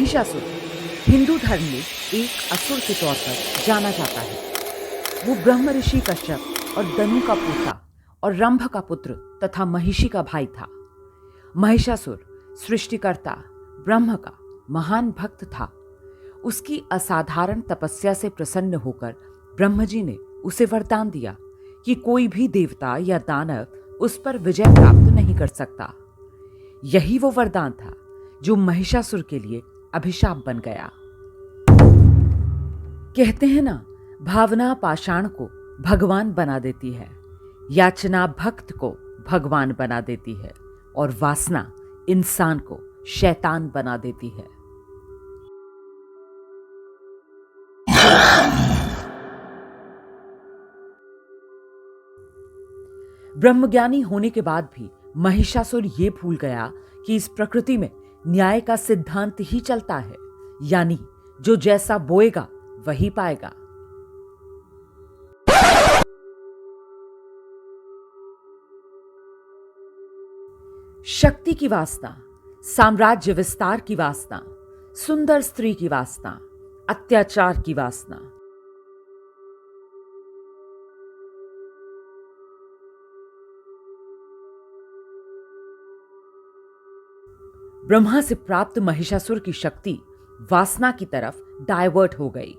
महिषासुर हिंदू धर्म में एक असुर के तौर पर जाना जाता है। वो ब्रह्म ऋषि कश्यप और दनु का पोता और रंभ का पुत्र तथा महिषी का भाई था। महिषासुर सृष्टिकर्ता ब्रह्म का महान भक्त था। उसकी असाधारण तपस्या से प्रसन्न होकर ब्रह्म जी ने उसे वरदान दिया कि कोई भी देवता या दानव उस पर विजय प्राप्त नहीं कर सकता। यही वो वरदान था जो महिषासुर के लिए अभिशाप बन गया। कहते हैं ना, भावना पाषाण को भगवान बना देती है, याचना भक्त को भगवान बना देती है और वासना इंसान को शैतान बना देती है। ब्रह्मज्ञानी होने के बाद भी महिषासुर ये भूल गया कि इस प्रकृति में न्याय का सिद्धांत ही चलता है, यानी जो जैसा बोएगा वही पाएगा। शक्ति की वासना, साम्राज्य विस्तार की वासना, सुंदर स्त्री की वासना, अत्याचार की वासना, ब्रह्मा से प्राप्त महिषासुर की शक्ति वासना की तरफ डाइवर्ट हो गई।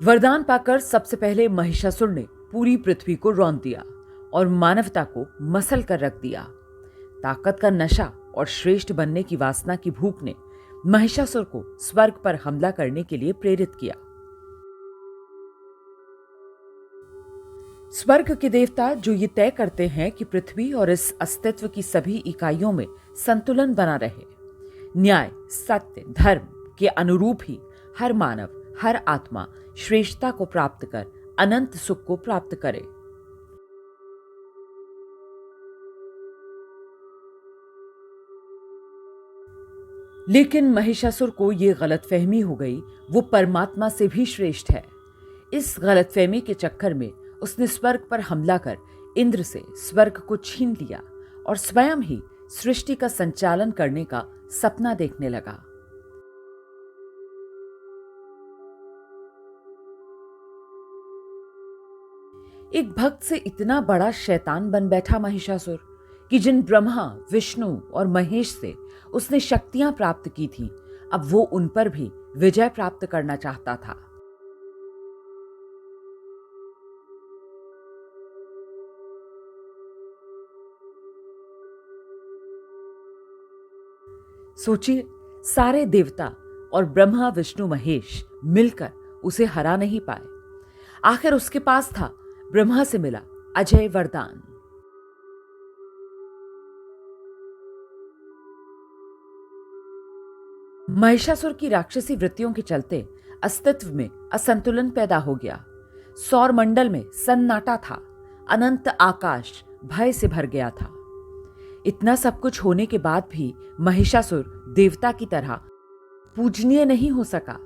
वरदान पाकर सबसे पहले महिषासुर ने पूरी पृथ्वी को रौंद दिया और मानवता को मसल कर रख दिया। ताकत का नशा और श्रेष्ठ बनने की वासना की भूख ने महिषासुर को स्वर्ग पर हमला करने के लिए प्रेरित किया। स्वर्ग के देवता जो ये तय करते हैं कि पृथ्वी और इस अस्तित्व की सभी इकाइयों में संतुलन बना रहे, न्याय, सत्य, धर्म के अनुरूप ही हर मानव, हर आत्मा श्रेष्ठता को प्राप्त कर अनंत सुख को प्राप्त करे। लेकिन महिषासुर को यह गलतफहमी हो गई वो परमात्मा से भी श्रेष्ठ है। इस गलतफहमी के चक्कर में उसने स्वर्ग पर हमला कर इंद्र से स्वर्ग को छीन लिया और स्वयं ही सृष्टि का संचालन करने का सपना देखने लगा। एक भक्त से इतना बड़ा शैतान बन बैठा महिषासुर कि जिन ब्रह्मा, विष्णु और महेश से उसने शक्तियां प्राप्त की थीं, अब वो उन पर भी विजय प्राप्त करना चाहता था। सोचिए, सारे देवता और ब्रह्मा, विष्णु, महेश मिलकर उसे हरा नहीं पाए। आखिर उसके पास था ब्रह्मा से मिला अजय वरदान। महिषासुर की राक्षसी वृत्तियों के चलते अस्तित्व में असंतुलन पैदा हो गया। सौर मंडल में सन्नाटा था। अनंत आकाश भय से भर गया था। इतना सब कुछ होने के बाद भी महिषासुर देवता की तरह पूजनीय नहीं हो सका।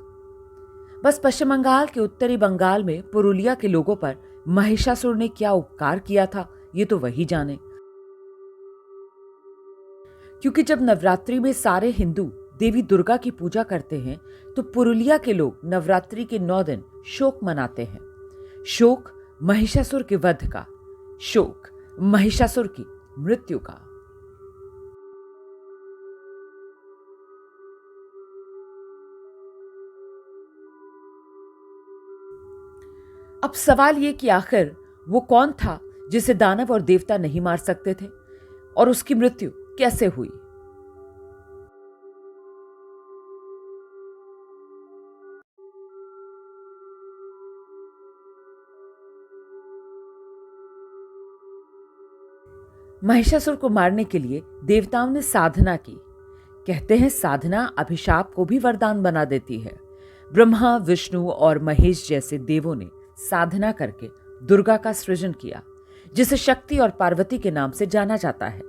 बस पश्चिम बंगाल के उत्तरी बंगाल में पुरुलिया के लोगों पर महिषासुर ने क्या उपकार किया था, ये तो वही जाने। क्योंकि जब नवरात्रि में सारे हिंदू देवी दुर्गा की पूजा करते हैं, तो पुरुलिया के लोग नवरात्रि के 9 दिन शोक मनाते हैं। शोक महिषासुर के वध का, शोक महिषासुर की मृत्यु का। अब सवाल ये कि आखिर वो कौन था जिसे दानव और देवता नहीं मार सकते थे, और उसकी मृत्यु कैसे हुई? महिषासुर को मारने के लिए देवताओं ने साधना की। कहते हैं साधना अभिशाप को भी वरदान बना देती है। ब्रह्मा, विष्णु और महेश जैसे देवों ने साधना करके दुर्गा का सृजन किया, जिसे शक्ति और पार्वती के नाम से जाना जाता है।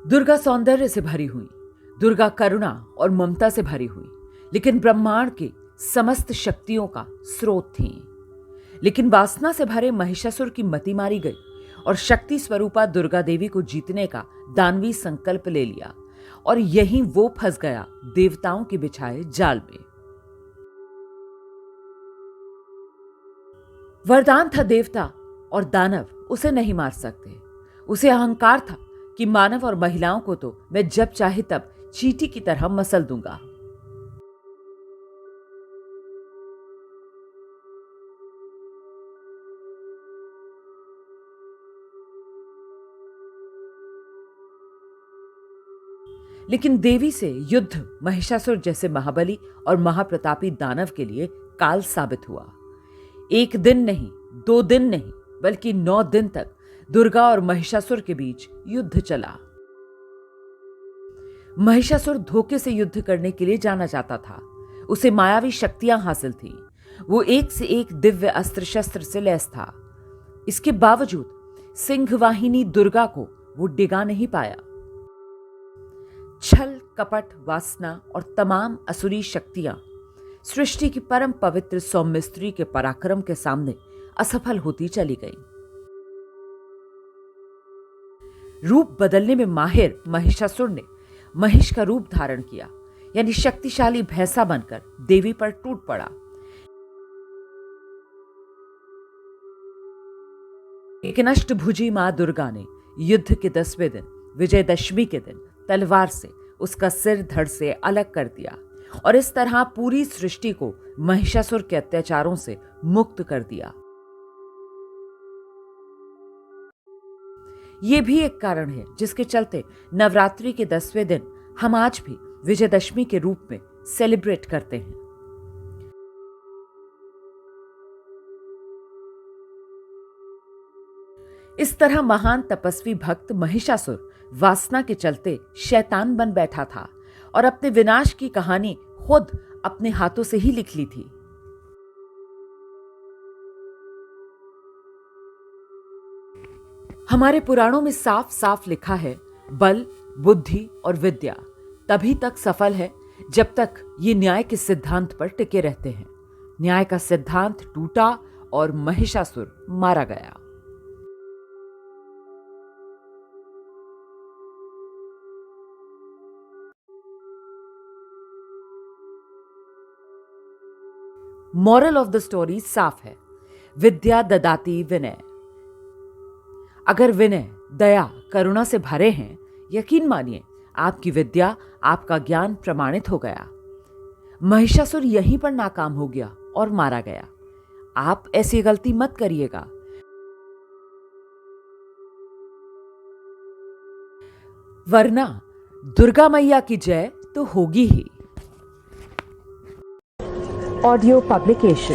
दुर्गा सौंदर्य से भरी हुई, दुर्गा करुणा और ममता से भरी हुई, लेकिन ब्रह्मांड के समस्त शक्तियों का स्रोत थीं। लेकिन वासना से भरे महिषासुर की मति मारी गई और शक्ति स्वरूपा दुर्गा देवी को जीतने का दानवी संकल्प ले लिया और यहीं वो फंस गया देवताओं के बिछाए जाल में। वरदान था देवता और दानव उसे नहीं मार सकते। उसे अहंकार था कि मानव और महिलाओं को तो मैं जब चाहे तब चींटी की तरह मसल दूंगा। लेकिन देवी से युद्ध महिषासुर जैसे महाबली और महाप्रतापी दानव के लिए काल साबित हुआ। एक दिन नहीं, 2 दिन नहीं, बल्कि 9 दिन तक दुर्गा और महिषासुर के बीच युद्ध चला। महिषासुर धोखे से युद्ध करने के लिए जाना जाता था। उसे मायावी शक्तियां हासिल थीं। वो एक से एक दिव्य अस्त्र शस्त्र से लैस था। इसके बावजूद सिंहवाहिनी दुर्गा को वो डिगा नहीं पाया। छल, कपट, वासना और तमाम असुरी शक्तियां सृष्टि की परम पवित्र सौम्य स्त्री के पराक्रम के सामने असफल होती चली गईं। रूप बदलने में माहिर महिषासुर ने महिष का रूप धारण किया, यानी शक्तिशाली भैंसा बनकर देवी पर टूट पड़ा। लेकिन अष्टभुजी मां दुर्गा ने युद्ध के 10वें दिन, विजयदशमी के दिन, तलवार से उसका सिर धड़ से अलग कर दिया और इस तरह पूरी सृष्टि को महिषासुर के अत्याचारों से मुक्त कर दिया। यह भी एक कारण है जिसके चलते नवरात्रि के 10वें दिन हम आज भी विजयदशमी के रूप में सेलिब्रेट करते हैं। इस तरह महान तपस्वी भक्त महिषासुर वासना के चलते शैतान बन बैठा था और अपने विनाश की कहानी खुद अपने हाथों से ही लिख ली थी। हमारे पुराणों में साफ साफ लिखा है, बल, बुद्धि और विद्या तभी तक सफल है जब तक ये न्याय के सिद्धांत पर टिके रहते हैं। न्याय का सिद्धांत टूटा और महिषासुर मारा गया। मॉरल ऑफ द स्टोरी साफ है, विद्या ददाति विनय। अगर विनय, दया, करुणा से भरे हैं, यकीन मानिए आपकी विद्या, आपका ज्ञान प्रमाणित हो गया। महिषासुर यहीं पर नाकाम हो गया और मारा गया। आप ऐसी गलती मत करिएगा। वरना दुर्गा मैया की जय तो होगी ही। ऑडियो पब्लिकेशन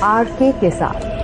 RK के साथ।